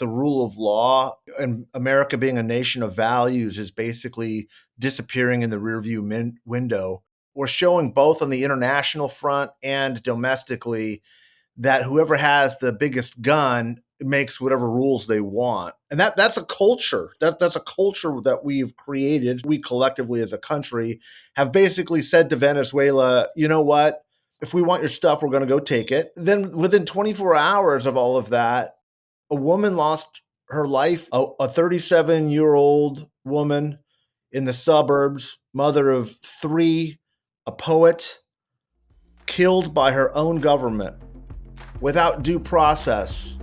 the rule of law and America being a nation of values is basically disappearing in the rearview window. We're showing both on the international front and domestically that whoever has the biggest gun makes whatever rules they want. And that's a culture. That's a culture that we've created. We collectively as a country have basically said to Venezuela, you know what? If we want your stuff, we're going to go take it. Then within 24 hours of all of that, a woman lost her life, a 37-year-old woman in the suburbs, mother of three, a poet, killed by her own government without due process.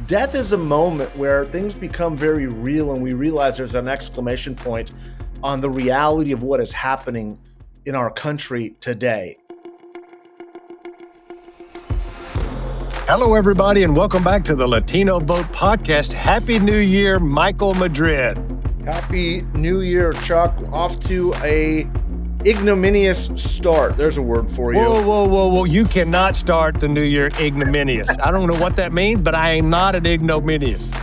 Death is a moment where things become very real and we realize there's an exclamation point on the reality of what is happening in our country today. Hello, everybody, and welcome back to the Latino Vote Podcast. Happy New Year, Michael Madrid. Happy New Year, Chuck. Off to a ignominious start. There's a word for you. Whoa. You cannot start the new year ignominious. I don't know what that means, but I am not an ignominious.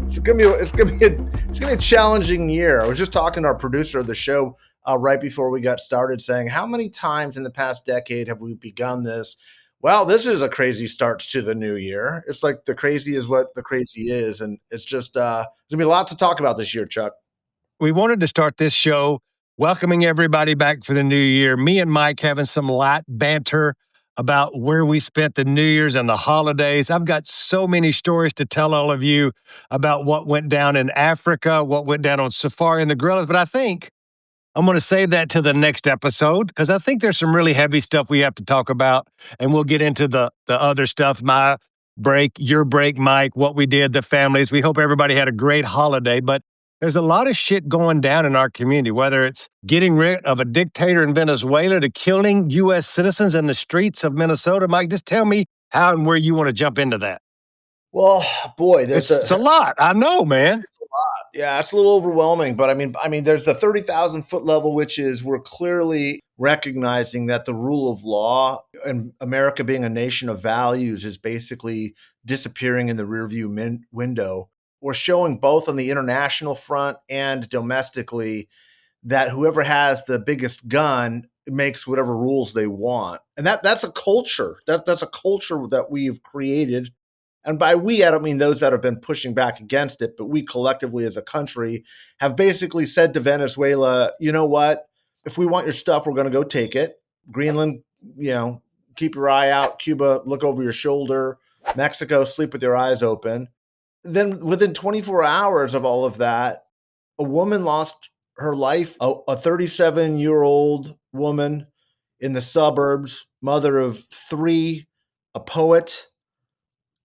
It's gonna be a challenging year. I was just talking to our producer of the show right before we got started saying, how many times in the past decade have we begun this? Well, this is a crazy start to the new year. It's like the crazy is what the crazy is. And it's just, there's gonna be lots to talk about this year, Chuck. We wanted to start this show welcoming everybody back for the new year. Me and Mike having some light banter about where we spent the New Year's and the holidays. I've got so many stories to tell all of you about what went down in Africa, what went down on safari and the gorillas. But I think I'm going to save that to the next episode because I think there's some really heavy stuff we have to talk about. And we'll get into the other stuff, my break, your break, Mike, what we did, the families. We hope everybody had a great holiday. But there's a lot of shit going down in our community, whether it's getting rid of a dictator in Venezuela to killing U.S. citizens in the streets of Minnesota. Mike, just tell me how and where you want to jump into that. Well, boy, it's a lot. I know, man. It's a lot. Yeah, it's a little overwhelming. But I mean, there's the 30,000 foot level, which is we're clearly recognizing that the rule of law and America being a nation of values is basically disappearing in the rearview window. We're showing both on the international front and domestically that whoever has the biggest gun makes whatever rules they want. And that's a culture. That's a culture that we've created. And by we, I don't mean those that have been pushing back against it, but we collectively as a country have basically said to Venezuela, you know what? If we want your stuff, we're going to go take it. Greenland, keep your eye out. Cuba, look over your shoulder. Mexico, sleep with your eyes open. Then within 24 hours of all of that, a woman lost her life, a 37-year-old woman in the suburbs, mother of three, a poet,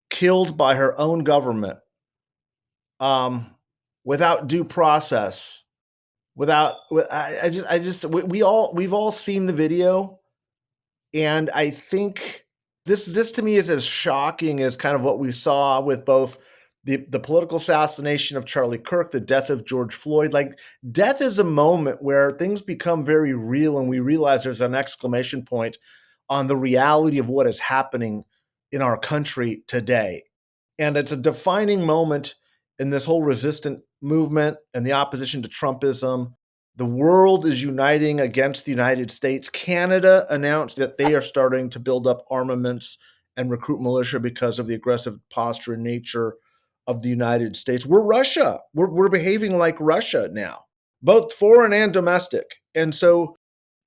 killed by her own government without due process. We've all seen the video, and I think this to me is as shocking as kind of what we saw with both the political assassination of Charlie Kirk, the death of George Floyd. Like, death is a moment where things become very real and we realize there's an exclamation point on the reality of what is happening in our country today. And it's a defining moment in this whole resistant movement and the opposition to Trumpism. The world is uniting against the United States. Canada announced that they are starting to build up armaments and recruit militia because of the aggressive posture and nature of the United States. We're Russia. We're behaving like Russia now, both foreign and domestic. And so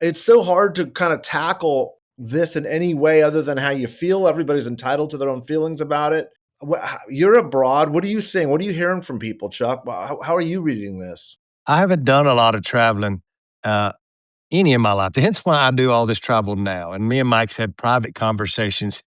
it's so hard to kind of tackle this in any way other than how you feel. Everybody's entitled to their own feelings about it. You're abroad. What are you seeing? What are you hearing from people, Chuck? How are you reading this? I haven't done a lot of traveling any of my life. Hence why I do all this travel now. And me and Mike's had private conversations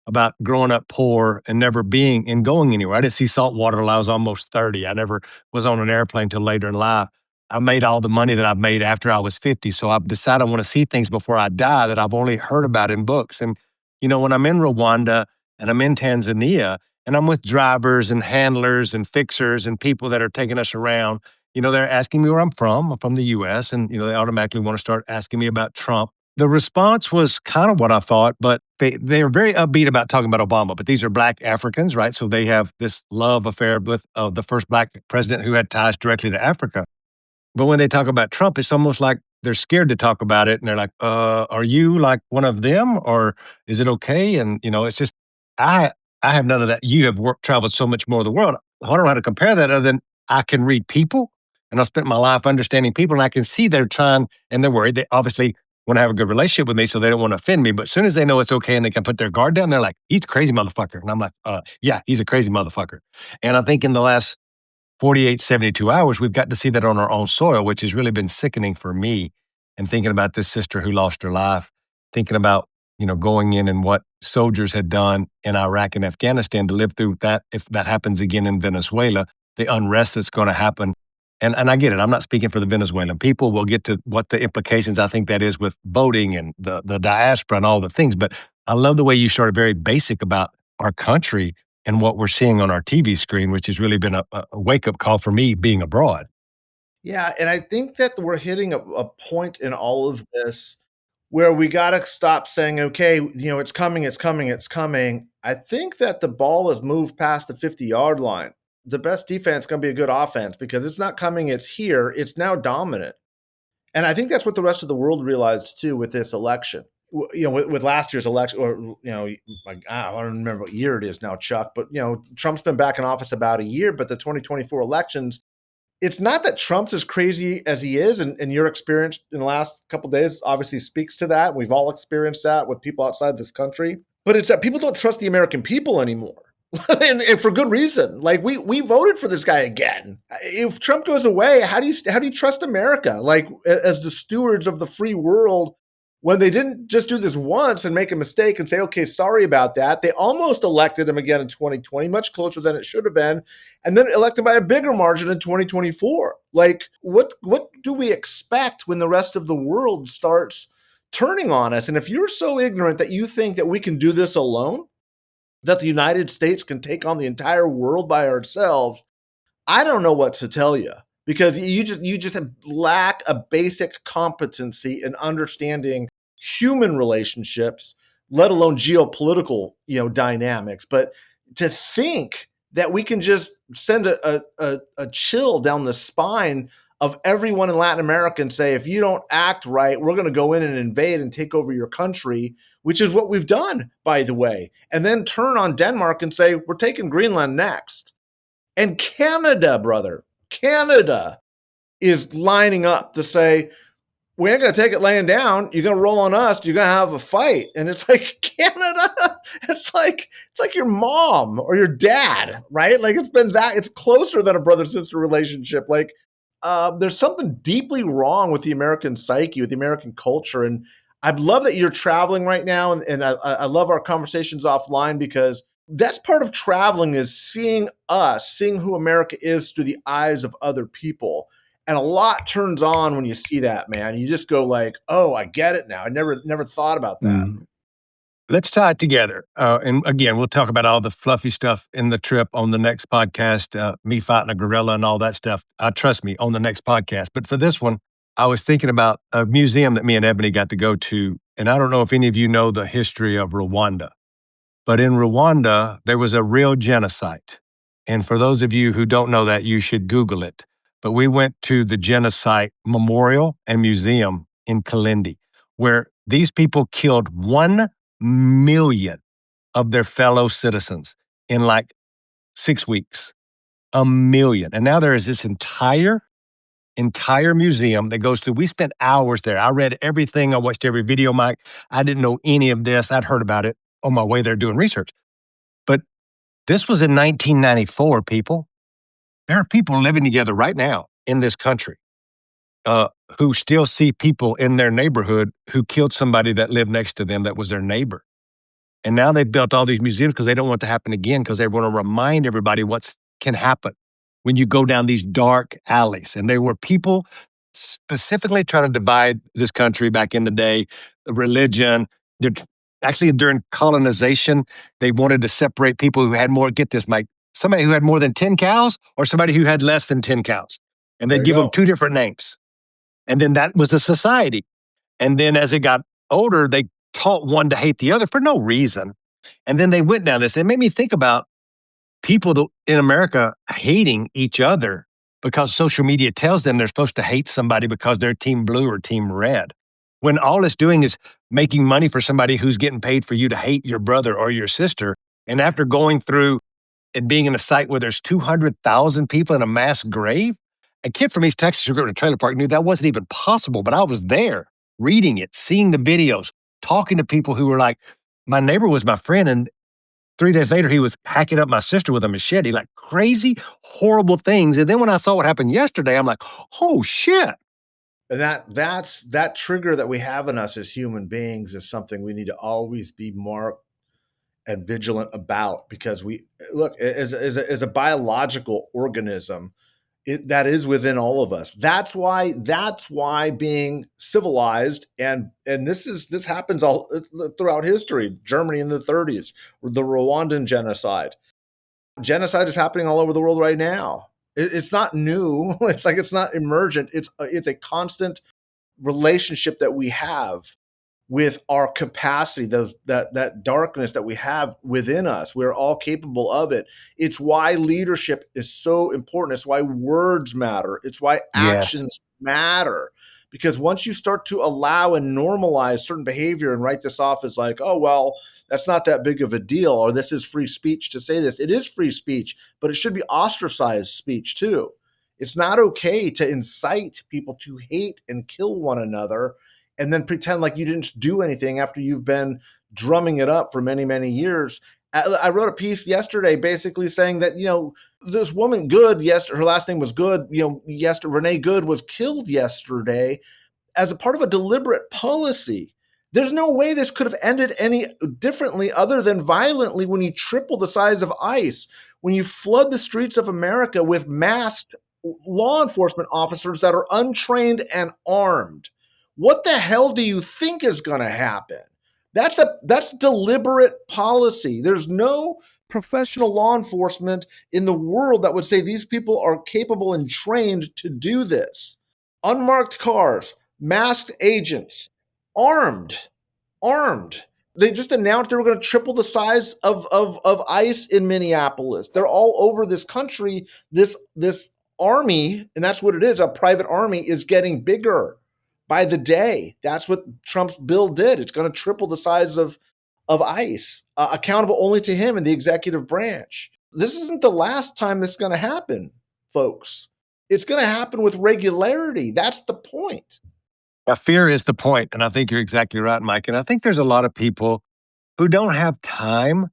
about growing up poor and never being and going anywhere. I didn't see saltwater till I was almost 30. I never was on an airplane till later in life. I made all the money that I've made after I was 50. So I've decided I want to see things before I die that I've only heard about in books. And, when I'm in Rwanda and I'm in Tanzania and I'm with drivers and handlers and fixers and people that are taking us around, they're asking me where I'm from. I'm from the U.S. And, they automatically want to start asking me about Trump. The response was kind of what I thought, but they are very upbeat about talking about Obama. But these are Black Africans, right? So they have this love affair with the first Black president who had ties directly to Africa. But when they talk about Trump, it's almost like they're scared to talk about it, and they're like, "Are you like one of them, or is it okay?" And it's just I I have none of that. You have traveled so much more of the world. I don't know how to compare that other than I can read people, and I spent my life understanding people, and I can see they're trying and they're worried. They obviously want to have a good relationship with me, so they don't want to offend me. But as soon as they know it's okay and they can put their guard down, they're like, "He's a crazy motherfucker," and I'm like, "Yeah, he's a crazy motherfucker." And I think in the last 48, 72 hours, we've got to see that on our own soil, which has really been sickening for me. And thinking about this sister who lost her life, thinking about, going in and what soldiers had done in Iraq and Afghanistan to live through that, if that happens again in Venezuela, the unrest that's going to happen. And I get it. I'm not speaking for the Venezuelan people. We'll get to what the implications I think that is with voting and the diaspora and all the things. But I love the way you started very basic about our country and what we're seeing on our TV screen, which has really been a wake-up call for me being abroad. Yeah, and I think that we're hitting a point in all of this where we gotta stop saying, "Okay, it's coming, it's coming, it's coming." I think that the ball has moved past the 50-yard line. The best defense is gonna be a good offense because it's not coming, it's here, it's now dominant. And I think that's what the rest of the world realized too with this election. With last year's election, or like I don't remember what year it is now, Chuck. But Trump's been back in office about a year. But the 2024 elections, it's not that Trump's as crazy as he is, and your experience in the last couple of days obviously speaks to that. We've all experienced that with people outside this country. But it's that people don't trust the American people anymore. and for good reason. Like we voted for this guy again. If Trump goes away, how do you trust America? Like as the stewards of the free world, when they didn't just do this once and make a mistake and say, okay, sorry about that. They almost elected him again in 2020, much closer than it should have been, and then elected by a bigger margin in 2024. Like what do we expect when the rest of the world starts turning on us? And if you're so ignorant that you think that we can do this alone, that the United States can take on the entire world by ourselves, I don't know what to tell you, because you just lack a basic competency in understanding human relationships, let alone geopolitical dynamics. But to think that we can just send a chill down the spine of everyone in Latin America and say, if you don't act right, we're going to go in and invade and take over your country, which is what we've done, by the way, and then turn on Denmark and say, we're taking Greenland next. And Canada, brother, Canada is lining up to say, we ain't going to take it laying down. You're going to roll on us. You're going to have a fight. And it's like, Canada, it's like your mom or your dad, right? Like it's closer than a brother-sister relationship. Like there's something deeply wrong with the American psyche, with the American culture. And I love that you're traveling right now. And I love our conversations offline, because that's part of traveling, is seeing who America is through the eyes of other people. And a lot turns on when you see that, man. You just go like, oh, I get it now. I never thought about that. Let's tie it together. And again, we'll talk about all the fluffy stuff in the trip on the next podcast, me fighting a gorilla and all that stuff. Trust me, on the next podcast. But for this one, I was thinking about a museum that me and Ebony got to go to. And I don't know if any of you know the history of Rwanda, but in Rwanda, there was a real genocide. And for those of you who don't know that, you should Google it. But we went to the Genocide Memorial and Museum in Kalindi, where these people killed 1 million of their fellow citizens in like 6 weeks. 1 million. And now there is this entire museum that goes through. We spent hours there. I read everything. I watched every video, Mike. I didn't know any of this. I'd heard about it on my way there doing research. But this was in 1994, people. There are people living together right now in this country who still see people in their neighborhood who killed somebody that lived next to them that was their neighbor. And now they've built all these museums because they don't want it to happen again, because they want to remind everybody what can happen when you go down these dark alleys. And there were people specifically trying to divide this country back in the day, religion. Actually, during colonization, they wanted to separate people who had more, get this, Mike, somebody who had more than 10 cows or somebody who had less than 10 cows. And they'd give them 2 different names. And then that was the society. And then as it got older, they taught one to hate the other for no reason. And then they went down this. It made me think about people in America hating each other because social media tells them they're supposed to hate somebody because they're team blue or team red. When all it's doing is making money for somebody who's getting paid for you to hate your brother or your sister. And after going through and being in a site where there's 200,000 people in a mass grave, a kid from East Texas who grew up in a trailer park knew that wasn't even possible, but I was there reading it, seeing the videos, talking to people who were like, my neighbor was my friend, and 3 days later, he was hacking up my sister with a machete, like crazy, horrible things. And then when I saw what happened yesterday, I'm like, oh shit. And that's that trigger that we have in us as human beings is something we need to always be marked and vigilant about, because we look as a biological organism, that is within all of us. That's why being civilized, and this happens all throughout history. Germany in the 30s, the Rwandan genocide. Genocide is happening all over the world right now. It's not new. It's like it's not emergent. It's a constant relationship that we have with our capacity, that darkness that we have within us. We're all capable of it. It's why leadership is so important. It's why words matter. It's why Yes. actions matter. Because once you start to allow and normalize certain behavior and write this off as like, oh, well, that's not that big of a deal, or this is free speech to say this. It is free speech, but it should be ostracized speech too. It's not okay to incite people to hate and kill one another and then pretend like you didn't do anything after you've been drumming it up for many, many years. I wrote a piece yesterday basically saying that, this woman Good, her last name was Good, Renee Good was killed yesterday as a part of a deliberate policy. There's no way this could have ended any differently other than violently when you triple the size of ICE, when you flood the streets of America with masked law enforcement officers that are untrained and armed. What the hell do you think is going to happen? That's deliberate policy. There's no professional law enforcement in the world that would say these people are capable and trained to do this. Unmarked cars, masked agents, armed, armed. They just announced they were going to triple the size of ICE in Minneapolis. They're all over this country. This army, and that's what it is, a private army, is getting bigger by the day. That's what Trump's bill did. It's going to triple the size of ICE, accountable only to him and the executive branch. This isn't the last time this is going to happen, folks. It's going to happen with regularity. That's the point. Now, fear is the point, and I think you're exactly right, Mike. And I think there's a lot of people who don't have time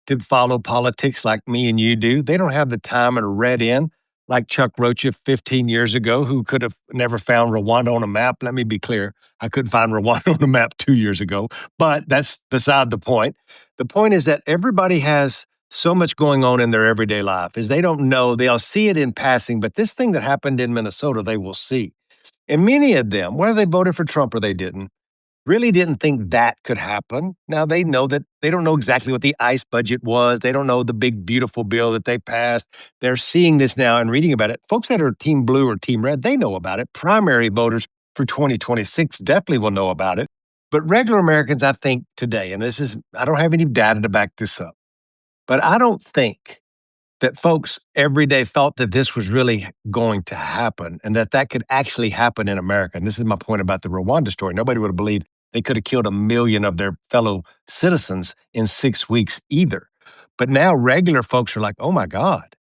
to follow politics like me and you do. They don't have the time and read in like Chuck Rocha 15 years ago, who could have never found Rwanda on a map. Let me be clear. I couldn't find Rwanda on a map 2 years ago, but that's beside the point. The point is that everybody has so much going on in their everyday life is they don't know. They'll see it in passing, but this thing that happened in Minnesota, they will see. And many of them, whether they voted for Trump or they didn't, really didn't think that could happen. Now they know that they don't know exactly what the ICE budget was. They don't know the big, beautiful bill that they passed. They're seeing this now and reading about it. Folks that are team blue or team red, they know about it. Primary voters for 2026 definitely will know about it. But regular Americans, I think today, and I don't have any data to back this up, but I don't think that folks every day thought that this was really going to happen and that could actually happen in America. And this is my point about the Rwanda story. Nobody would have believed they could have killed 1 million of their fellow citizens in 6 weeks either. But now regular folks are like, oh my God,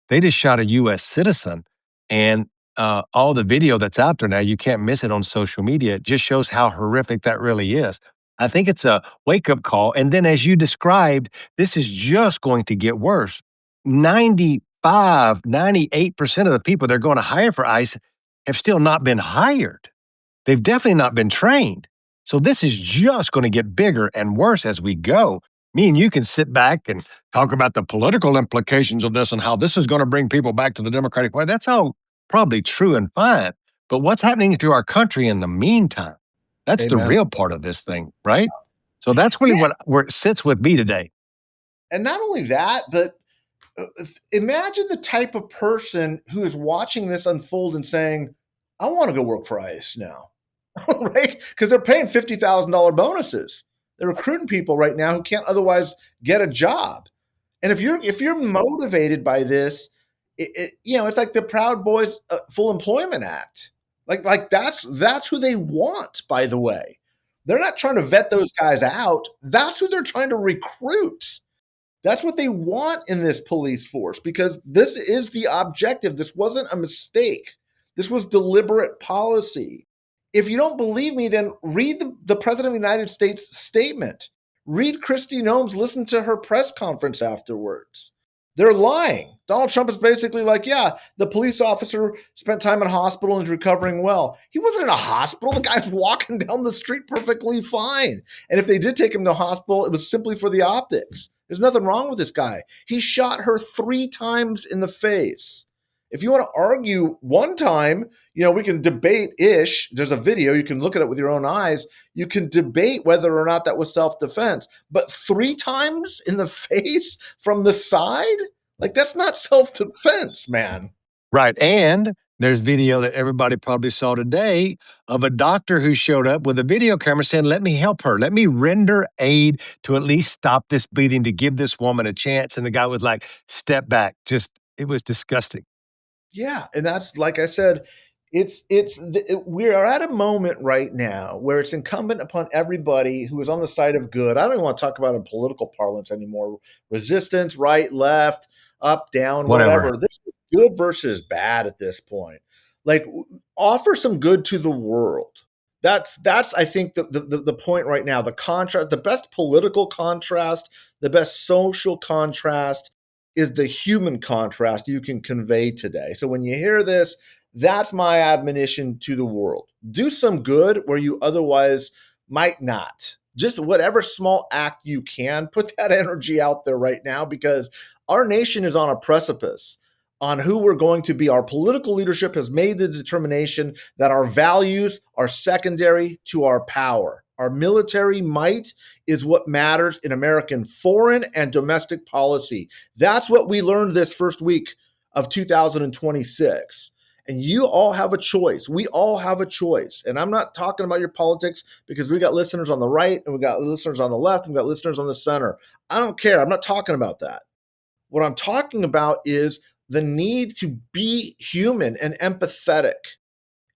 they just shot a U.S. citizen. And all the video that's out there now, you can't miss it on social media. It just shows how horrific that really is. I think it's a wake-up call. And then as you described, this is just going to get worse. 98% of the people they're going to hire for ICE have still not been hired. They've definitely not been trained. So this is just going to get bigger and worse as we go. Me and you can sit back and talk about the political implications of this and how this is going to bring people back to the Democratic Party. That's all probably true and fine. But what's happening to our country in the meantime? That's the Amen. real part of this thing, right? So that's really where it sits with me today. And not only that, but imagine the type of person who is watching this unfold and saying, I want to go work for ICE now. right? Because they're paying $50,000 bonuses. They're recruiting people right now who can't otherwise get a job. And if you're motivated by this, it's like the Proud Boys Full Employment Act. Like that's who they want. By the way, they're not trying to vet those guys out. That's who they're trying to recruit. That's what they want in this police force because this is the objective. This wasn't a mistake. This was deliberate policy. If you don't believe me, then read the President of the United States statement. Read Kristi Noem's, listen to her press conference afterwards. They're lying. Donald Trump is basically like, yeah, the police officer spent time in a hospital and is recovering well. He wasn't in a hospital. The guy's walking down the street perfectly fine. And if they did take him to a hospital, it was simply for the optics. There's nothing wrong with this guy. He shot her 3 times in the face. If you want to argue one time, we can debate ish. There's a video. You can look at it with your own eyes. You can debate whether or not that was self-defense. But 3 times in the face from the side? Like, that's not self-defense, man. Right. And there's video that everybody probably saw today of a doctor who showed up with a video camera saying, let me help her. Let me render aid to at least stop this bleeding, to give this woman a chance. And the guy was like, step back. It was disgusting. Yeah, and that's like I said, we are at a moment right now where it's incumbent upon everybody who is on the side of good. I don't even want to talk about in political parlance anymore. Resistance, right, left, up, down, whatever. This is good versus bad at this point. Like, offer some good to the world. That's I think the point right now. The contrast, the best political contrast, the best social contrast is the human contrast you can convey today. So when you hear this, that's my admonition to the world. Do some good where you otherwise might not. Just whatever small act you can, put that energy out there right now because our nation is on a precipice on who we're going to be. Our political leadership has made the determination that our values are secondary to our power. Our military might is what matters in American foreign and domestic policy. That's what we learned this first week of 2026. And you all have a choice. We all have a choice. And I'm not talking about your politics because we got listeners on the right and we got listeners on the left and we got listeners on the center. I don't care. I'm not talking about that. What I'm talking about is the need to be human and empathetic.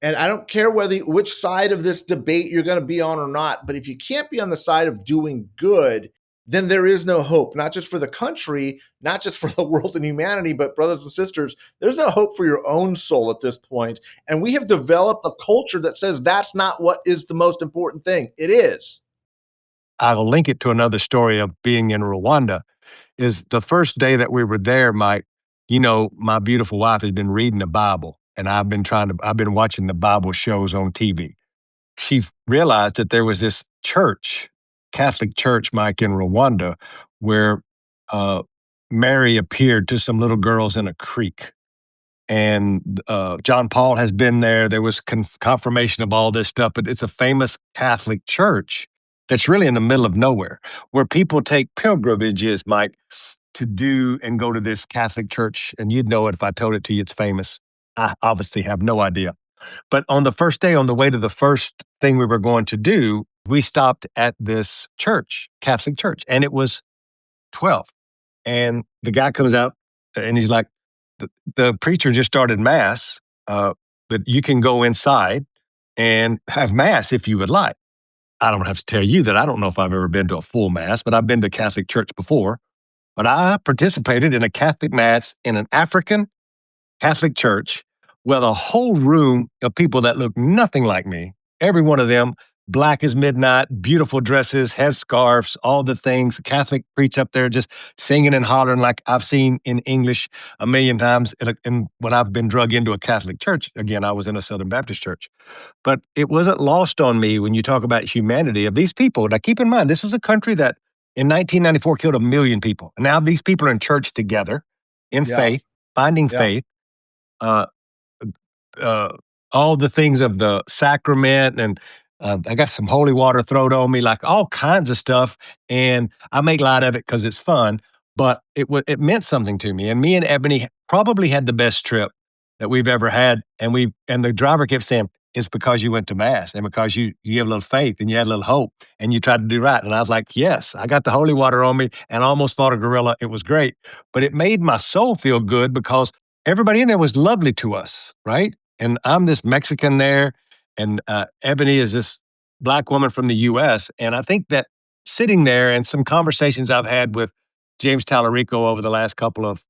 And I don't care which side of this debate you're going to be on or not, but if you can't be on the side of doing good, then there is no hope, not just for the country, not just for the world and humanity, but brothers and sisters, there's no hope for your own soul at this point. And we have developed a culture that says that's not what is the most important thing. It is. I'll link it to another story of being in Rwanda. Is the first day that we were there, Mike, my beautiful wife has been reading the Bible and I've been watching the Bible shows on TV. She realized that there was this church, Catholic church, Mike, in Rwanda, where Mary appeared to some little girls in a creek. And John Paul has been there. There was confirmation of all this stuff, but it's a famous Catholic church that's really in the middle of nowhere, where people take pilgrimages, Mike, to do and go to this Catholic church. And you'd know it if I told it to you. It's famous. I obviously have no idea. But on the first day, on the way to the first thing we were going to do, we stopped at this church, Catholic church, and it was 12. And the guy comes out and he's like, the preacher just started mass, but you can go inside and have mass if you would like. I don't have to tell you that I don't know if I've ever been to a full mass, but I've been to Catholic church before. But I participated in a Catholic mass in an African Catholic church with a whole room of people that look nothing like me. Every one of them, black as midnight, beautiful dresses, has scarves, all the things. Catholic priest up there just singing and hollering like I've seen in English a million times. And when I've been drug into a Catholic church, again, I was in a Southern Baptist church. But it wasn't lost on me when you talk about humanity of these people. Now, keep in mind, this is a country that in 1994 killed 1 million people. And now these people are in church together in faith, finding faith. All the things of the sacrament, and I got some holy water thrown on me, like all kinds of stuff. And I make light of it because it's fun, but it meant something to me. And me and Ebony probably had the best trip that we've ever had. And the driver kept saying, it's because you went to mass and because you have a little faith and you had a little hope and you tried to do right. And I was like, yes, I got the holy water on me and almost fought a gorilla. It was great. But it made my soul feel good because everybody in there was lovely to us, right? And I'm this Mexican there, and Ebony is this Black woman from the US. And I think that sitting there and some conversations I've had with James Tallarico over the last couple of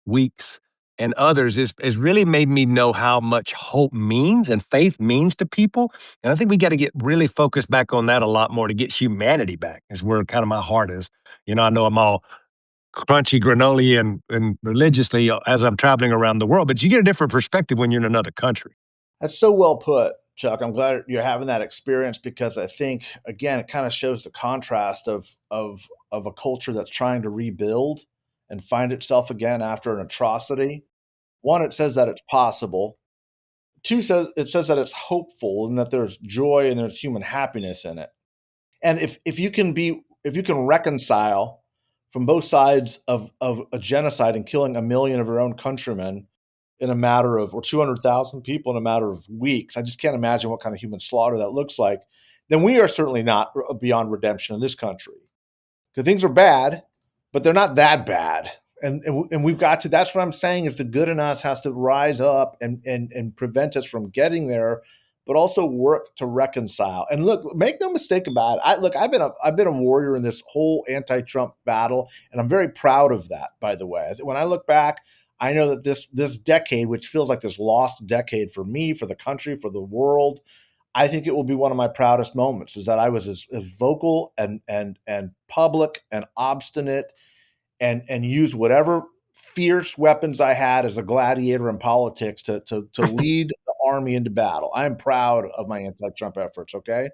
weeks and others is really made me know how much hope means and faith means to people. And I think we got to get really focused back on that a lot more to get humanity back, is where kind of my heart is. I know I'm all crunchy granola and religiously as I'm traveling around the world, but you get a different perspective when you're in another country. That's so well put, Chuck. I'm glad you're having that experience because I think again it kind of shows the contrast of a culture that's trying to rebuild and find itself again after an atrocity. One, it says that it's possible. Two, it says that it's hopeful and that there's joy and there's human happiness in it. And if you can reconcile from both sides of a genocide and killing a million of your own countrymen in a matter of, or 200,000 people in a matter of weeks, I just can't imagine what kind of human slaughter that looks like, then we are certainly not beyond redemption in this country. Because things are bad, but they're not that bad. And we've got to, that's what I'm saying, is the good in us has to rise up and prevent us from getting there, but also work to reconcile. And look, make no mistake about it. I've been a warrior in this whole anti-Trump battle, and I'm very proud of that, by the way. When I look back, I know that this decade, which feels like this lost decade for me, for the country, for the world, I think it will be one of my proudest moments, is that I was as vocal and public and obstinate and used whatever fierce weapons I had as a gladiator in politics to lead the army into battle. I'm proud of my anti-Trump efforts, okay?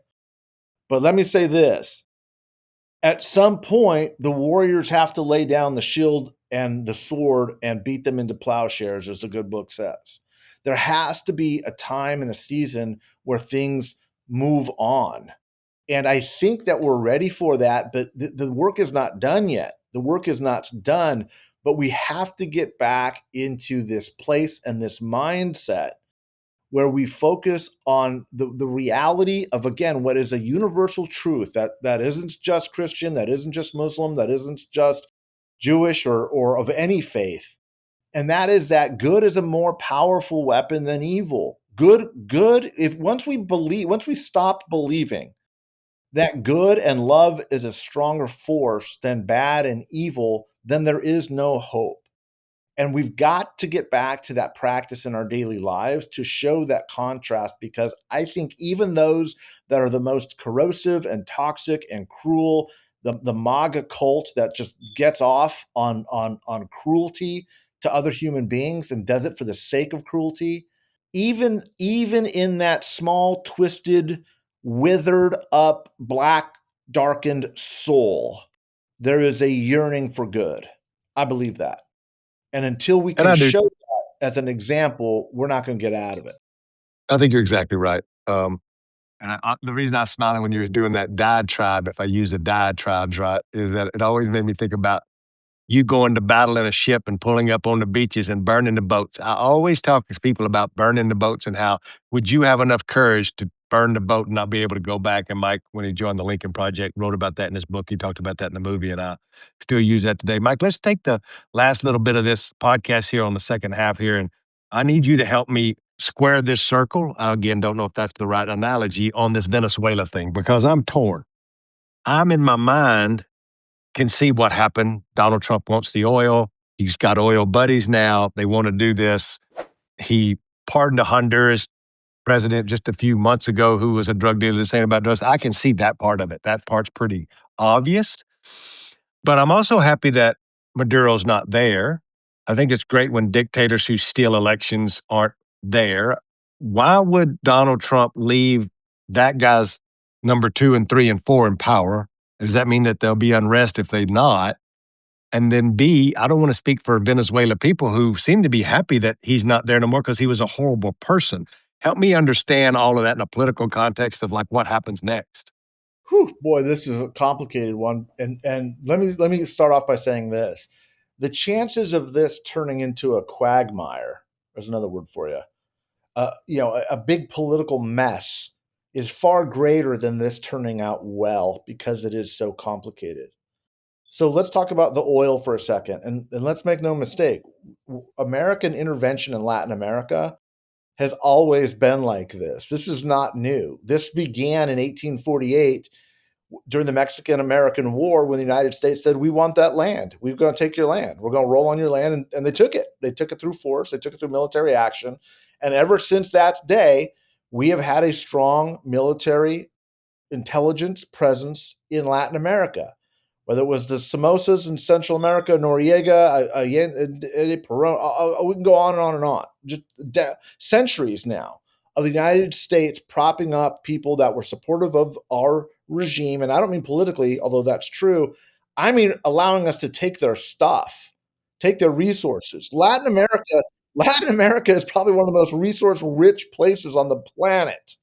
But let me say this. At some point, the warriors have to lay down the shield and the sword and beat them into plowshares, as the good book says. There has to be a time and a season where things move on. And I think that we're ready for that, but the work is not done yet. The work is not done, but we have to get back into this place and this mindset where we focus on the reality of, again, what is a universal truth that isn't just Christian, that isn't just Muslim, that isn't just Jewish or of any faith. And that is that good is a more powerful weapon than evil. Good, if once we stop believing that good and love is a stronger force than bad and evil, then there is no hope. And we've got to get back to that practice in our daily lives to show that contrast, because I think even those that are the most corrosive and toxic and cruel, the MAGA cult that just gets off on cruelty to other human beings and does it for the sake of cruelty, even in that small, twisted, withered up, black, darkened soul, there is a yearning for good. I believe that. And until we And can I do. show that as an example, we're not going to get out of it. I think you're exactly right. The reason I was smiling when you were doing that diatribe, if I use the diatribes right, is that it always made me think about you going to battle in a ship and pulling up on the beaches and burning the boats. I always talk to people about burning the boats and how would you have enough courage to burn the boat and not be able to go back? And Mike, when he joined the Lincoln Project, wrote about that in his book. He talked about that in the movie, and I still use that today. Mike, let's take the last little bit of this podcast here on the second half here, and I need you to help me square this circle. I, again, don't know if that's the right analogy on this Venezuela thing, because I'm torn. I'm in my mind can see what happened. Donald Trump wants the oil. He's got oil buddies now. They want to do this. He pardoned a Honduras president just a few months ago who was a drug dealer saying about drugs. I can see that part of it. That part's pretty obvious. But I'm also happy that Maduro's not there. I think it's great when dictators who steal elections aren't there. Why would Donald Trump leave that guy's number 2 and 3 and 4 in power? Does that mean that there'll be unrest if they're not? And then B, I don't want to speak for Venezuela people who seem to be happy that he's not there no more because he was a horrible person. Help me understand all of that in a political context of like what happens next. Whew, boy, this is a complicated one. And let me start off by saying this. The chances of this turning into a quagmire, there's another word for you, a big political mess is far greater than this turning out well because it is so complicated. So let's talk about the oil for a second. And let's make no mistake, American intervention in Latin America has always been like this. This is not new. This began in 1848 during the Mexican American War when the United States said, we want that land. We're going to take your land. We're going to roll on your land. And they took it. They took it through force. They took it through military action. And ever since that day, we have had a strong military intelligence presence in Latin America. Whether it was the Somozas in Central America, Noriega, Perón, we can go on and on and on. Just centuries now of the United States propping up people that were supportive of our regime. And I don't mean politically, although that's true. I mean allowing us to take their stuff, take their resources. Latin America is probably one of the most resource-rich places on the planet.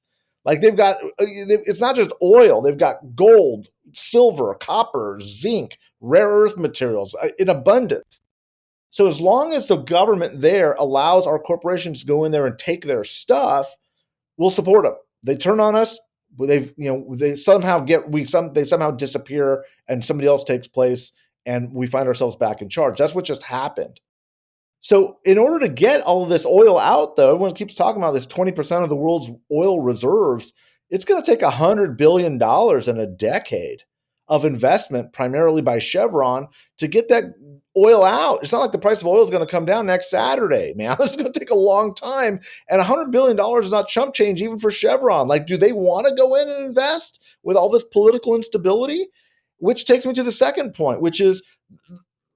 Like it's not just oil. They've got gold, silver, copper, zinc, rare earth materials in abundance. So as long as the government there allows our corporations to go in there and take their stuff, we'll support them. They turn on us, they somehow they somehow disappear, and somebody else takes place, and we find ourselves back in charge. That's what just happened. So in order to get all of this oil out, though, everyone keeps talking about this 20% of the world's oil reserves. It's going to take $100 billion in a decade of investment, primarily by Chevron, to get that oil out. It's not like the price of oil is going to come down next Saturday, man. This is going to take a long time. And $100 billion is not chump change even for Chevron. Like, do they want to go in and invest with all this political instability? Which takes me to the second point, which is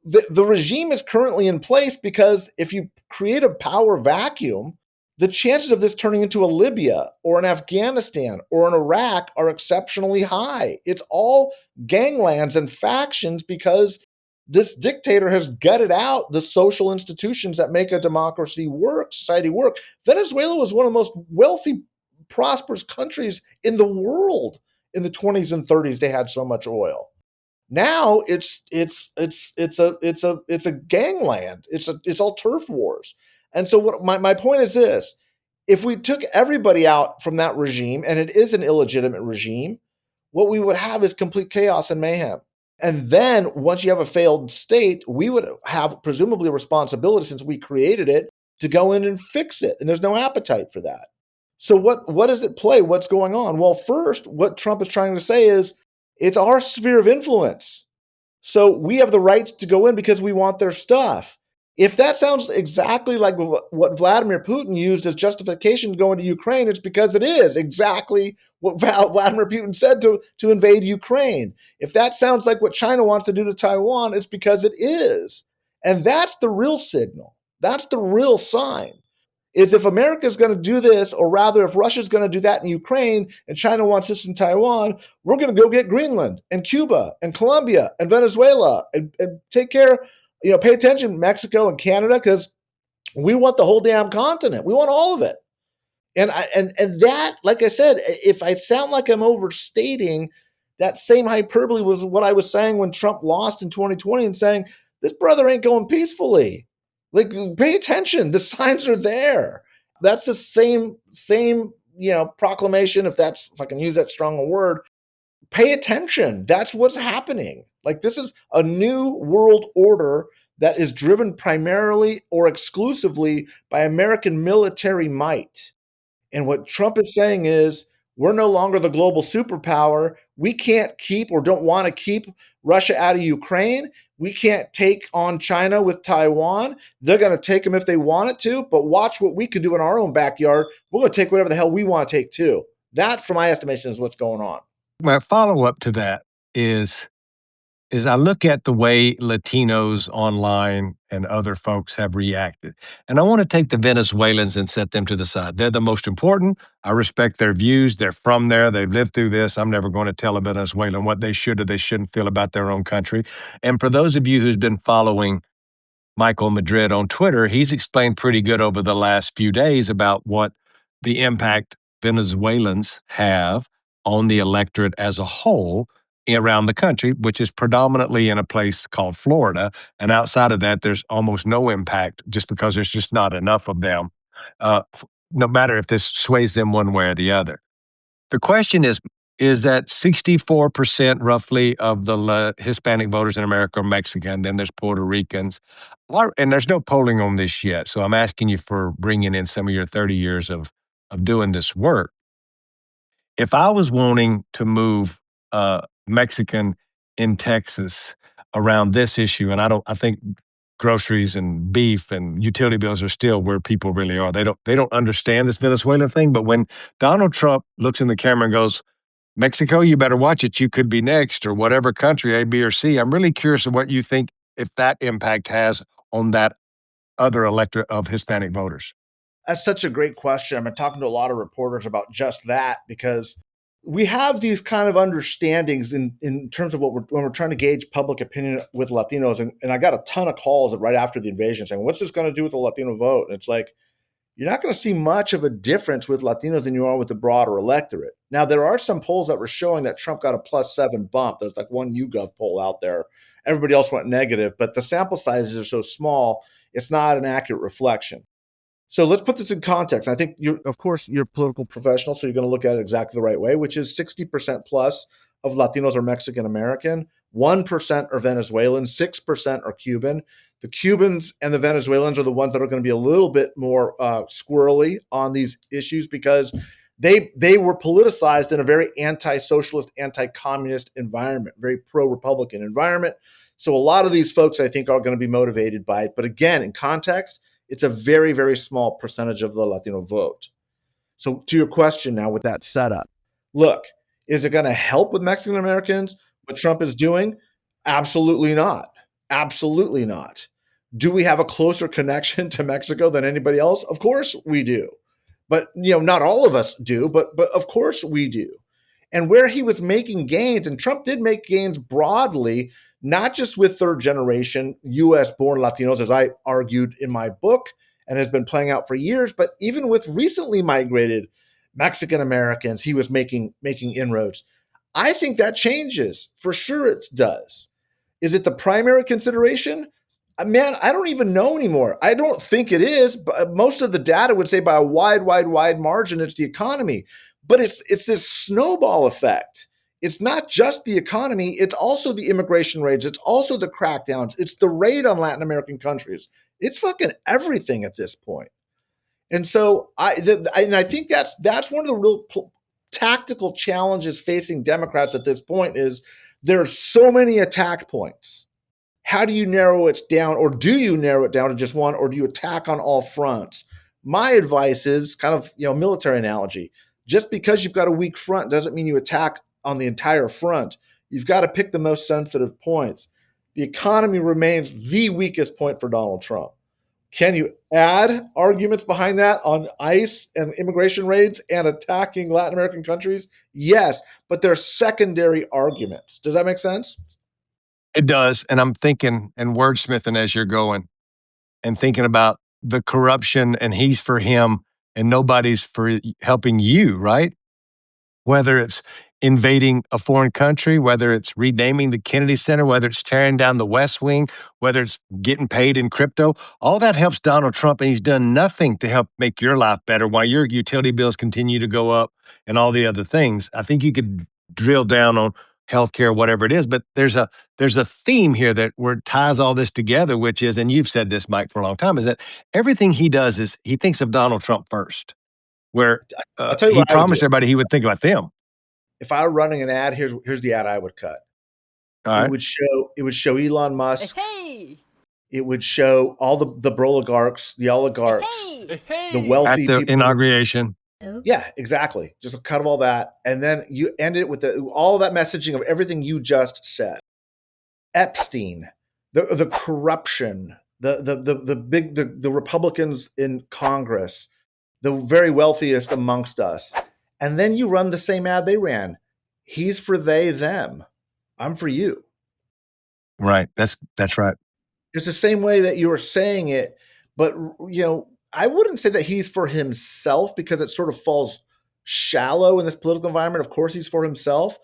the regime is currently in place because if you create a power vacuum, the chances of this turning into a Libya or an Afghanistan or an Iraq are exceptionally high. It's all ganglands and factions because this dictator has gutted out the social institutions that make a democracy work, society work. Venezuela was one of the most wealthy, prosperous countries in the world in the 20s and 30s. They had so much oil. Now it's a gangland. It's all turf wars. And so what my point is this: if we took everybody out from that regime, and it is an illegitimate regime, what we would have is complete chaos and mayhem. And then once you have a failed state, we would have presumably a responsibility, since we created it, to go in and fix it. And there's no appetite for that. So what does it play? What's going on? Well, first, what Trump is trying to say is it's our sphere of influence. So we have the rights to go in because we want their stuff. If that sounds exactly like what Vladimir Putin used as justification to go into Ukraine, it's because it is exactly what Vladimir Putin said to invade Ukraine. If that sounds like what China wants to do to Taiwan, it's because it is. And that's the real signal. That's the real sign. Is if America is going to do this, or rather if Russia is going to do that in Ukraine and China wants this in Taiwan, we're going to go get Greenland and Cuba and Colombia and Venezuela and take care, pay attention, Mexico and Canada, because we want the whole damn continent. We want all of it. And that, like I said, if I sound like I'm overstating, that same hyperbole was what I was saying when Trump lost in 2020 and saying, this brother ain't going peacefully. Like, pay attention. The signs are there. That's the same, proclamation, if I can use that strong a word. Pay attention. That's what's happening. Like, this is a new world order that is driven primarily or exclusively by American military might. And what Trump is saying is, we're no longer the global superpower. We can't keep, or don't want to keep, Russia out of Ukraine. We can't take on China with Taiwan. They're going to take them if they wanted to, but watch what we can do in our own backyard. We're going to take whatever the hell we want to take too. That, from my estimation, is what's going on. My follow-up to that is I look at the way Latinos online and other folks have reacted. And I want to take the Venezuelans and set them to the side. They're the most important. I respect their views. They're from there. They've lived through this. I'm never going to tell a Venezuelan what they should or they shouldn't feel about their own country. And for those of you who's been following Michael Madrid on Twitter, he's explained pretty good over the last few days about what the impact Venezuelans have on the electorate as a whole around the country, which is predominantly in a place called Florida. And outside of that, there's almost no impact just because there's just not enough of them. no matter if this sways them one way or the other. The question is that 64% roughly of the Hispanic voters in America are Mexican, then there's Puerto Ricans. And there's no polling on this yet. So I'm asking you for bringing in some of your 30 years of doing this work. If I was wanting to move Mexican in Texas around this issue, and I think groceries and beef and utility bills are still where people really are. They don't understand this Venezuela thing. But when Donald Trump looks in the camera and goes, Mexico, you better watch it. You could be next, or whatever country, A, B, or C. I'm really curious of what you think if that impact has on that other electorate of Hispanic voters. That's such a great question. I've been talking to a lot of reporters about just that because we have these kind of understandings in terms of when we're trying to gauge public opinion with Latinos. And I got a ton of calls right after the invasion saying, what's this going to do with the Latino vote? And it's like, you're not going to see much of a difference with Latinos than you are with the broader electorate. Now, there are some polls that were showing that Trump got a +7 bump. There's like one YouGov poll out there. Everybody else went negative, but the sample sizes are so small, it's not an accurate reflection. So let's put this in context. I think you're a political professional, so you're going to look at it exactly the right way, which is 60% plus of Latinos are Mexican American, 1% are Venezuelan, 6% are Cuban. The Cubans and the Venezuelans are the ones that are going to be a little bit more squirrely on these issues because they were politicized in a very anti-socialist, anti-communist environment, very pro-Republican environment. So a lot of these folks, I think, are going to be motivated by it. But again, in context, it's a very, very small percentage of the Latino vote. So to your question now with that setup, look, is it going to help with Mexican Americans, what Trump is doing? Absolutely not. Absolutely not. Do we have a closer connection to Mexico than anybody else? Of course we do. But not all of us do, but of course we do. And where he was making gains, and Trump did make gains broadly, not just with third generation US born Latinos, as I argued in my book and has been playing out for years, but even with recently migrated Mexican Americans, he was making inroads. I think that changes. For sure it does. Is it the primary consideration? Man, I don't even know anymore. I don't think it is, but most of the data would say by a wide margin, it's the economy. But it's this snowball effect. It's not just the economy. It's also the immigration raids. It's also the crackdowns. It's the raid on Latin American countries. It's fucking everything at this point. And so I think that's one of the real tactical challenges facing Democrats at this point is there are so many attack points. How do you narrow it down, or do you narrow it down to just one, or do you attack on all fronts? My advice is kind of, military analogy. Just because you've got a weak front doesn't mean you attack on the entire front. You've got to pick the most sensitive points. The economy remains the weakest point for Donald Trump. Can you add arguments behind that on ICE and immigration raids and attacking Latin American countries? Yes, but they're secondary arguments. Does that make sense? It does. And I'm thinking and wordsmithing as you're going and thinking about the corruption and he's for him and nobody's for helping you, right? Whether it's invading a foreign country, whether it's renaming the Kennedy Center, whether it's tearing down the West Wing, whether it's getting paid in crypto, all that helps Donald Trump, and he's done nothing to help make your life better while your utility bills continue to go up and all the other things. I think you could drill down on healthcare, whatever it is, but there's a theme here that where ties all this together, which is, and you've said this, Mike, for a long time, is that everything he does is he thinks of Donald Trump first, where I'll tell you he what promised everybody he would think about them. If I were running an ad, here's the ad I would cut. All right. It would show Elon Musk. Hey. It would show all the oligarchs, the wealthy at the people. Inauguration. Yeah, exactly. Just a cut of all that, and then you end it with all that messaging of everything you just said. Epstein, the corruption, the Republicans in Congress, the very wealthiest amongst us. And then you run the same ad they ran. He's for they, them. I'm for you. Right. That's right. It's the same way that you were saying it, but I wouldn't say that he's for himself because it sort of falls shallow in this political environment. Of course he's for himself.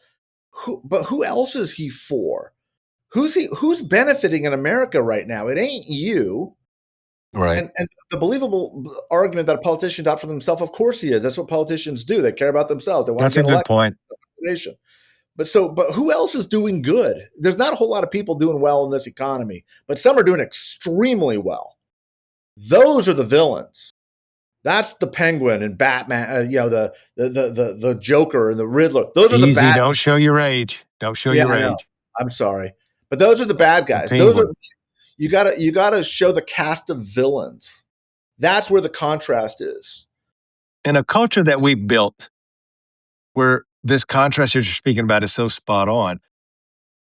But who else is he for? Who's benefiting in America right now? It ain't you. Right. And the believable argument that a politician's out for themselves, of course he is. That's what politicians do. They care about themselves. They want That's to a get good elected. point. But who else is doing good? There's not a whole lot of people doing well in this economy, but some are doing extremely well. Those are the villains. That's the Penguin and Batman. The Joker and the Riddler. Those are the Easy. bad. Don't show your age. Don't show Yeah, your I know. age. I'm sorry, but those are the bad The guys. Those are penguin. you gotta show the cast of villains. That's where the contrast is. In a culture that we built where this contrast that you're speaking about is so spot on,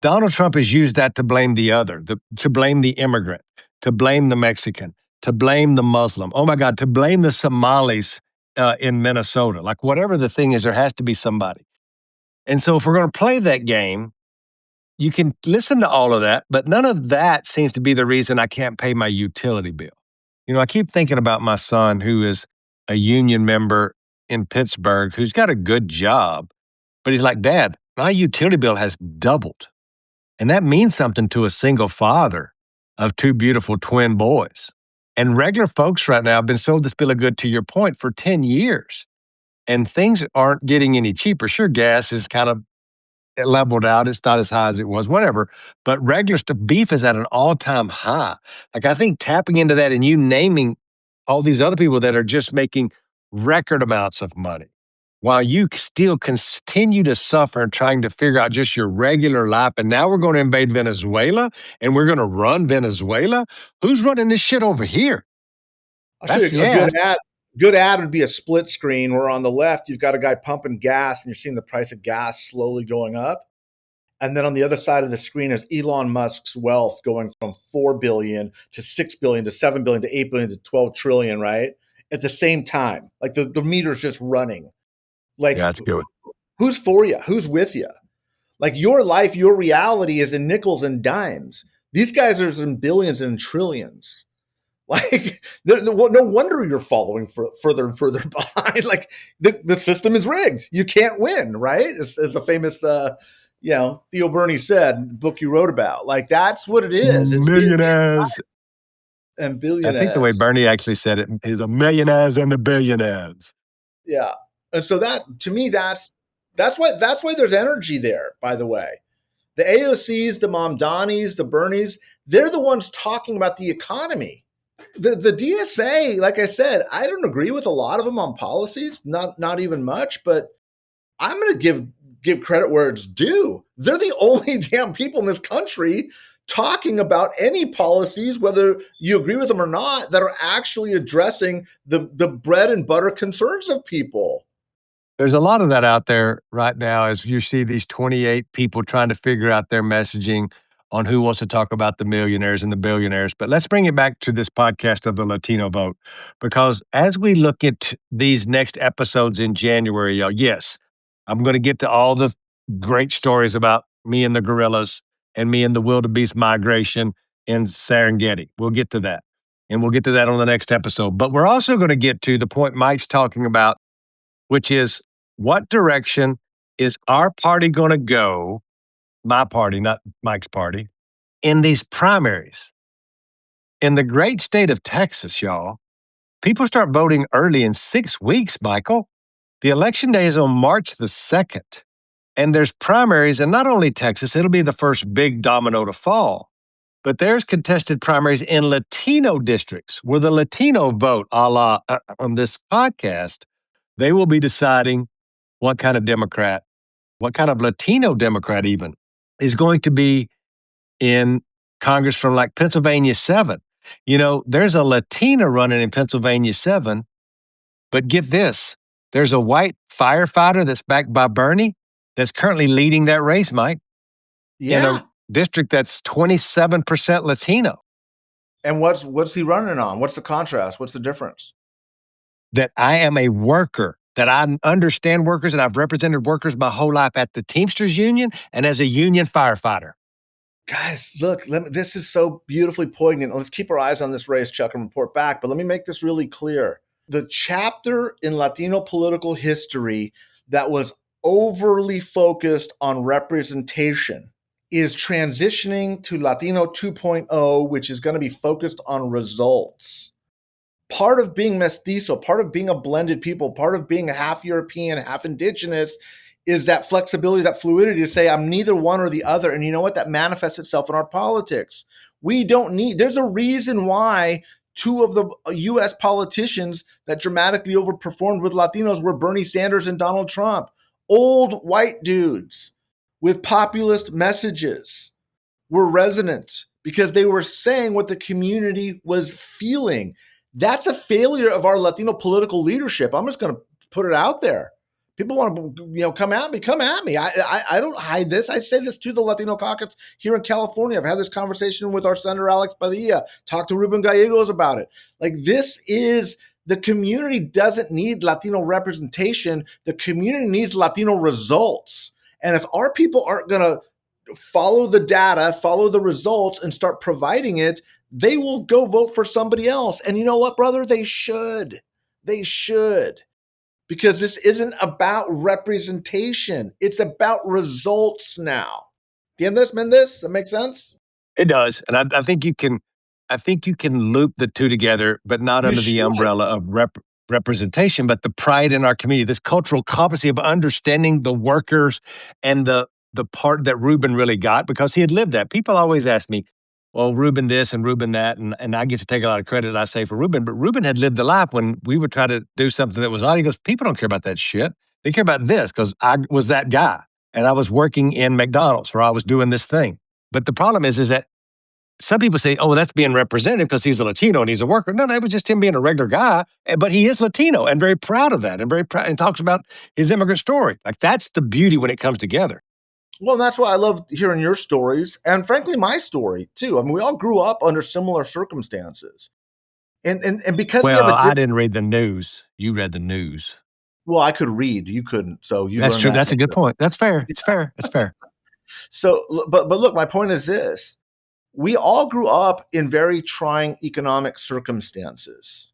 Donald Trump has used that to blame the other, to blame the immigrant, to blame the Mexican, to blame the Muslim. Oh my God, to blame the Somalis in Minnesota. Like whatever the thing is, there has to be somebody. And so if we're going to play that game, you can listen to all of that, but none of that seems to be the reason I can't pay my utility bill. You know, I keep thinking about my son who is a union member in Pittsburgh who's got a good job, but he's like, Dad, my utility bill has doubled. And that means something to a single father of two beautiful twin boys. And regular folks right now have been sold this bill of good, to your point, for 10 years. And things aren't getting any cheaper. Sure, gas is kind of leveled out. It's not as high as it was, whatever. But regular stuff, beef is at an all-time high. Like I think tapping into that and you naming all these other people that are just making record amounts of money while you still continue to suffer trying to figure out just your regular life. And now we're going to invade Venezuela and we're going to run Venezuela. Who's running this shit over here? I'll show That's you the a good ad. ad. Good ad would be a split screen where on the left you've got a guy pumping gas and you're seeing the price of gas slowly going up. And then on the other side of the screen is Elon Musk's wealth going from 4 billion to 6 billion to 7 billion to 8 billion to 12 trillion, right? At the same time. Like the meter's just running. Like Yeah, that's good. who's for you? Who's with you? Like your life, your reality is in nickels and dimes. These guys are in billions and trillions. Like, no wonder you're following further and further behind. Like, the system is rigged. You can't win, right? As the famous, Theo Bernie said, book you wrote about. Like, that's what it is. Millionaires. And I think the way billionaires. Bernie actually said it is the millionaires and the billionaires. Yeah. And so that, to me, that's why there's energy there, by the way. The AOCs, the Mamdanis, the Bernies, they're the ones talking about the economy. The DSA, like I said, I don't agree with a lot of them on policies, not even much, but I'm going to give credit where it's due. They're the only damn people in this country talking about any policies, whether you agree with them or not, that are actually addressing the bread and butter concerns of people. There's a lot of that out there right now as you see these 28 people trying to figure out their messaging on who wants to talk about the millionaires and the billionaires. But let's bring it back to this podcast of the Latino Vote, because as we look at these next episodes in January, y'all, yes, I'm going to get to all the great stories about me and the gorillas and me and the wildebeest migration in Serengeti. We'll get to that. And we'll get to that on the next episode. But we're also going to get to the point Mike's talking about, which is what direction is our party going to go, my party, not Mike's party, in these primaries? In the great state of Texas, y'all, people start voting early in 6 weeks, Michael. The election day is on March the 2nd. And there's primaries, and not only Texas, it'll be the first big domino to fall. But there's contested primaries in Latino districts where the Latino vote, a la on this podcast, they will be deciding what kind of Democrat, what kind of Latino Democrat even, is going to be in Congress from like Pennsylvania 7. You know, there's a Latina running in Pennsylvania 7, but get this, there's a white firefighter that's backed by Bernie that's currently leading that race, Mike, in Yeah. a district that's 27% Latino. And what's he running on? What's the contrast? What's the difference? That I am a worker, that I understand workers, and I've represented workers my whole life at the Teamsters Union and as a union firefighter. Guys, look, this is so beautifully poignant. Let's keep our eyes on this race, Chuck, and report back. But let me make this really clear. The chapter in Latino political history that was overly focused on representation is transitioning to Latino 2.0, which is going to be focused on results. part of being mestizo, part of being a blended people, part of being a half European, half indigenous is that flexibility, that fluidity to say, I'm neither one or the other. And you know what? That manifests itself in our politics. There's a reason why two of the US politicians that dramatically overperformed with Latinos were Bernie Sanders and Donald Trump. Old white dudes with populist messages were resonant because they were saying what the community was feeling. That's a failure of our Latino political leadership. I'm just going to put it out there. People want to, come at me. Come at me. I don't hide this. I say this to the Latino caucus here in California. I've had this conversation with our Senator Alex Padilla. Talked to Ruben Gallegos about it. Like, this is, the community doesn't need Latino representation. The community needs Latino results. And if our people aren't going to follow the data, follow the results, and start providing it, they will go vote for somebody else. And you know what, brother? They should. They should. Because this isn't about representation. It's about results now. Do you understand this? That makes sense? It does. And I think you can loop the two together, but not You under the should. umbrella of representation, but the pride in our community, this cultural competency of understanding the workers and the part that Ruben really got, because he had lived that. People always ask me, well, Ruben this and Ruben that, and I get to take a lot of credit, I say, for Ruben, but Ruben had lived the life when we would try to do something that was odd. He goes, people don't care about that shit. They care about this, because I was that guy, and I was working in McDonald's, or I was doing this thing. But the problem is that some people say, oh, well, that's being representative because he's a Latino and he's a worker. No, it was just him being a regular guy, but he is Latino and very proud of that, and very proud, and talks about his immigrant story. Like, that's the beauty when it comes together. Well, and that's why I love hearing your stories, and frankly, my story too. I mean, we all grew up under similar circumstances, and because we have I didn't read the news. You read the news. Well, I could read, you couldn't, so you That's learned true. that. That's a good point. That's fair. It's fair. It's fair. So, but look, my point is this: we all grew up in very trying economic circumstances,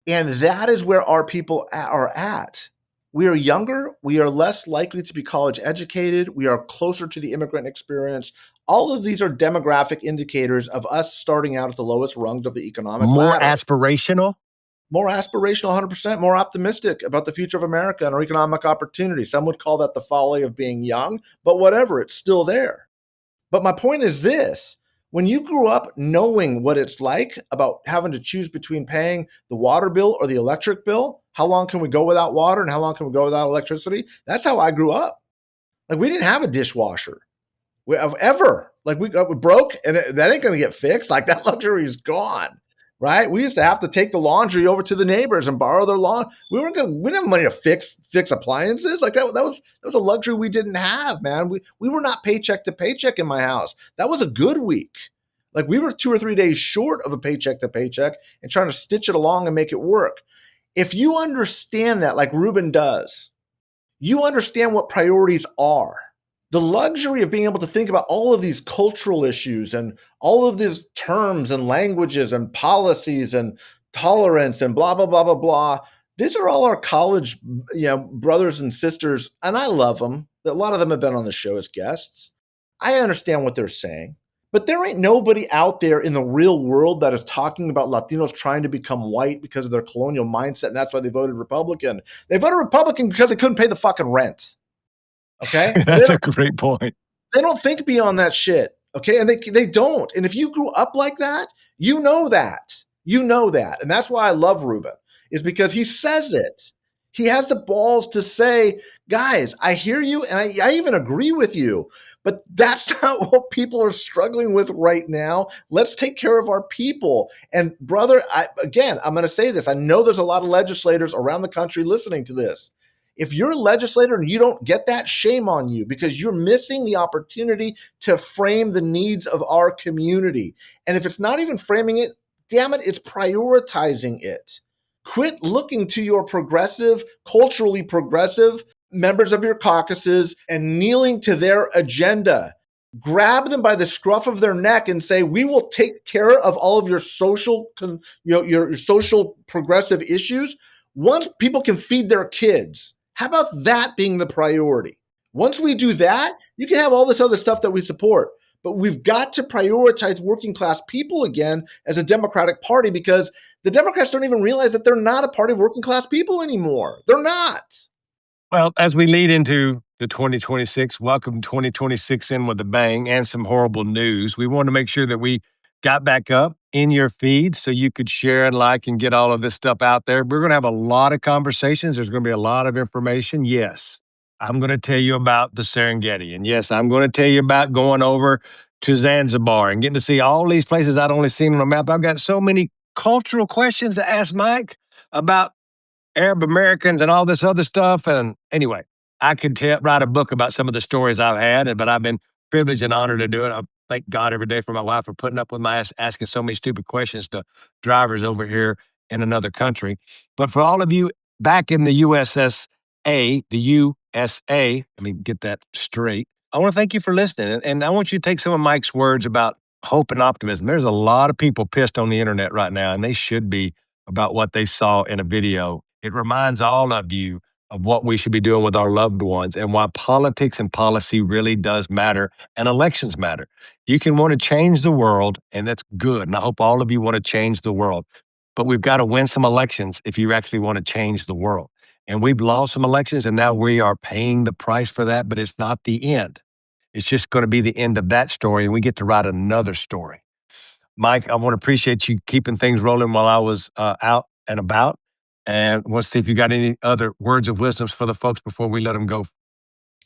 and that is where our people are at. We are younger. We are less likely to be college educated. We are closer to the immigrant experience. All of these are demographic indicators of us starting out at the lowest rungs of the economic ladder. Aspirational? More aspirational, 100%, more optimistic about the future of America and our economic opportunity. Some would call that the folly of being young, but whatever, it's still there. But my point is this: when you grew up knowing what it's like about having to choose between paying the water bill or the electric bill, how long can we go without water and how long can we go without electricity? That's how I grew up. Like, we didn't have a dishwasher ever. Like, we broke, and that ain't going to get fixed. Like, that luxury is gone, right? We used to have to take the laundry over to the neighbors and borrow their laundry. We didn't have money to fix appliances. Like, that was a luxury we didn't have, man. We were not paycheck to paycheck in my house. That was a good week. Like, we were 2 or 3 days short of a paycheck to paycheck and trying to stitch it along and make it work. If you understand that, like Ruben does, you understand what priorities are. The luxury of being able to think about all of these cultural issues and all of these terms and languages and policies and tolerance and blah, blah, blah, blah, blah. These are all our college, brothers and sisters, and I love them. A lot of them have been on the show as guests. I understand what they're saying. But there ain't nobody out there in the real world that is talking about Latinos trying to become white because of their colonial mindset, and that's why they voted Republican. They voted Republican because they couldn't pay the fucking rent. Okay? That's a great point. They don't think beyond that shit. Okay? And they don't. And if you grew up like that, you know that. You know that. And that's why I love Ruben, is because he says it. He has the balls to say, guys, I hear you, and I even agree with you. But that's not what people are struggling with right now. Let's take care of our people. And brother, I'm going to say this. I know there's a lot of legislators around the country listening to this. If you're a legislator and you don't get that, shame on you, because you're missing the opportunity to frame the needs of our community. And if it's not even framing it, damn it, it's prioritizing it. Quit looking to your progressive, culturally progressive members of your caucuses and kneeling to their agenda. Grab them by the scruff of their neck and say, we will take care of all of your social, your social progressive issues once people can feed their kids. How about that being the priority? Once we do that, you can have all this other stuff that we support. but we've got to prioritize working class people again as a Democratic Party, because the Democrats don't even realize that they're not a party of working class people anymore. They're not. Well, as we lead into the 2026, welcome 2026 in with a bang and some horrible news. We want to make sure that we got back up in your feed so you could share and like and get all of this stuff out there. We're going to have a lot of conversations. There's going to be a lot of information. Yes, I'm going to tell you about the Serengeti. And yes, I'm going to tell you about going over to Zanzibar and getting to see all these places I'd only seen on a map. I've got so many cultural questions to ask Mike about Arab Americans and all this other stuff. And anyway, I could write a book about some of the stories I've had, but I've been privileged and honored to do it. I thank God every day for my wife for putting up with my asking so many stupid questions to drivers over here in another country. But for all of you back in the the USA, let me get that straight. I want to thank you for listening. And I want you to take some of Mike's words about hope and optimism. There's a lot of people pissed on the internet right now, and they should be, about what they saw in a video. It reminds all of you of what we should be doing with our loved ones and why politics and policy really does matter and elections matter. You can want to change the world, and that's good. And I hope all of you want to change the world. But we've got to win some elections if you actually want to change the world. And we've lost some elections, and now we are paying the price for that, but it's not the end. It's just going to be the end of that story, and we get to write another story. Mike, I want to appreciate you keeping things rolling while I was out and about. And we'll see if you got any other words of wisdom for the folks before we let them go.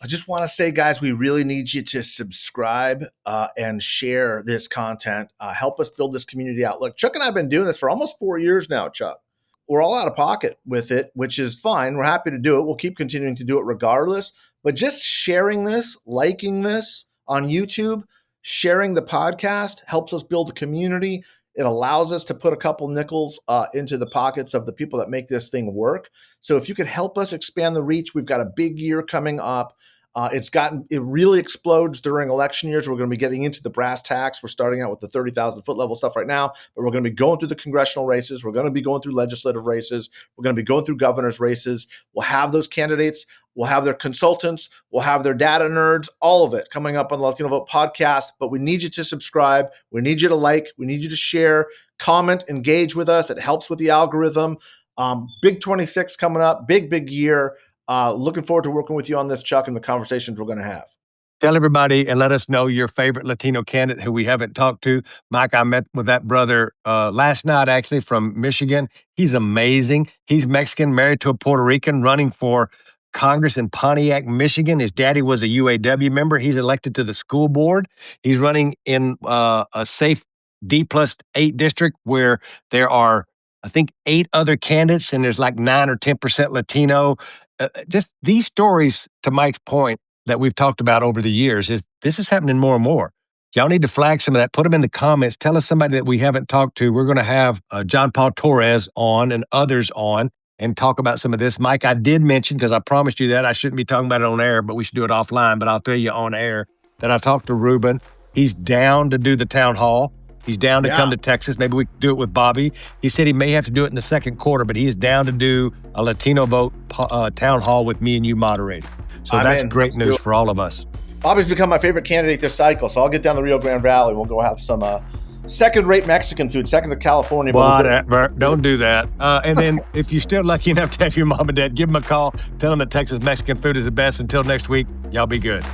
I just want to say, guys, we really need you to subscribe and share this content. Help us build this community out. Look, Chuck and I have been doing this for almost 4 years now, Chuck. We're all out of pocket with it, which is fine. We're happy to do it. We'll keep continuing to do it regardless. But just sharing this, liking this on YouTube, sharing the podcast helps us build a community. It allows us to put a couple nickels into the pockets of the people that make this thing work. So if you could help us expand the reach, we've got a big year coming up. It really explodes during election years. We're going to be getting into the brass tacks. We're starting out with the 30,000 foot level stuff right now, but we're going to be going through the congressional races. We're going to be going through legislative races. We're going to be going through governor's races. We'll have those candidates. We'll have their consultants. We'll have their data nerds, all of it coming up on the Latino Vote podcast. But we need you to subscribe. We need you to like. We need you to share, comment, engage with us. It helps with the algorithm. Big 26 coming up. Big year. Looking forward to working with you on this, Chuck, and the conversations we're going to have. Tell everybody and let us know your favorite Latino candidate who we haven't talked to. Mike, I met with that brother last night, actually, from Michigan. He's amazing. He's Mexican, married to a Puerto Rican, running for Congress in Pontiac, Michigan. His daddy was a UAW member. He's elected to the school board. He's running in a safe D+8 district where there are, I think, 8 other candidates, and there's like 9 or 10% Latino. Just these stories, to Mike's point, that we've talked about over the years, is this is happening more and more. Y'all need to flag some of that. Put them in the comments. Tell us somebody that we haven't talked to. We're going to have John Paul Torres on and others on and talk about some of this. Mike, I did mention, because I promised you that I shouldn't be talking about it on air, but we should do it offline. But I'll tell you on air that I talked to Ruben. He's down to do the town hall. He's down to come to Texas. Maybe we can do it with Bobby. He said he may have to do it in the second quarter, but he is down to do a Latino Vote town hall with me and you moderating. So that's great news for all of us. Bobby's become my favorite candidate this cycle, so I'll get down the Rio Grande Valley. We'll go have some second-rate Mexican food, second to California. Whatever. Don't do that. And then if you're still lucky enough to have your mom and dad, give them a call. Tell them that Texas Mexican food is the best. Until next week, y'all be good.